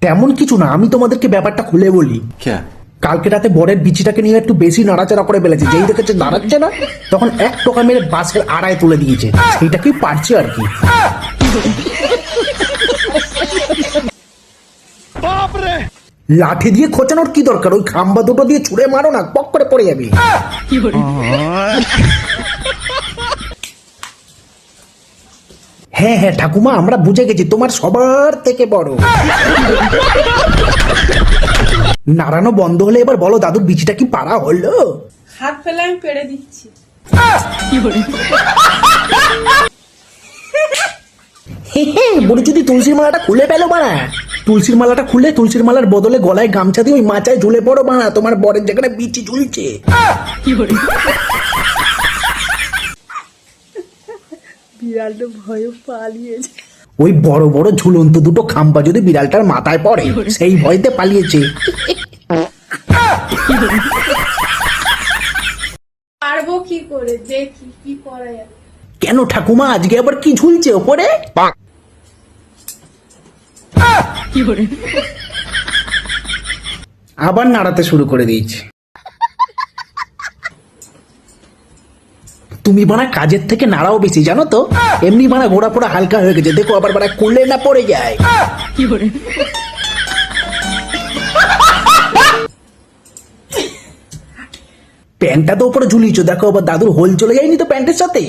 তেমন কিছু না, আমি তোমাদেরকে ব্যাপারটা খুলে বলি। কালকে রাতে বরের বিচিটাকে নিয়ে একটু বেশি নাড়াচাড়া করে ফেলেছে, যেই দেখেছে দাঁড়াচ্ছে না তখন এক টোকা মেরে বাসের আড়ায় তুলে দিয়েছে। সেইটাকেই পারছে আর কি। লাঠি দিয়ে খোঁচানোর কি দরকার, ওই খাম্বা দুটো দিয়ে ছুঁড়ে মারো না, পক করে পড়ে যাবি। হ্যাঁ হ্যাঁ ঠাকুমা, আমরা বুঝে গেছি, তোমার সবার থেকে বড়। নাড়ানো বন্ধ হলে এবার বলো দাদুর বিচিটা কি পাড়া হলো? হাত ফেলে আমি পেড়ে দিচ্ছি। বুড়ি যদি তুলসীর মালাটা খুলে পেলো বানা, তুলসীর মালাটা খুলে তুলসীর মালার বদলে গলায় গামছা দিয়ে ওই মাচায় ঝুলে পড়ো বানা, তোমার বরের যেখানে বিচি ঝুলছে। বিড়ালটা ভয়ে পালিয়েছে। ওই বড় বড় ঝুলন্ত দুটো খাম্বা যদি বিড়ালটার মাথায় পড়ে, সেই ভয়তে পালিয়েছে। পারবো কি করে, দেখি কি করা যাবে। কেন ঠাকুমা, আজকে আবার কি ঝুলছে ওপরে? আবার নাড়াতে শুরু করে দিয়েছে। তুমি বানা কাজের থেকে নাড়াও বেশি জানো তো, এমনি বানা ঘোড়া পোড়া হালকা হয়ে গেছে, দেখো আবার বানা করলে না পড়ে যায়। প্যান্টটা তো উপরে ঝুলিয়েছো, দেখো আবার দাদুর হোল চলে যায়নি তো প্যান্টের সাথে।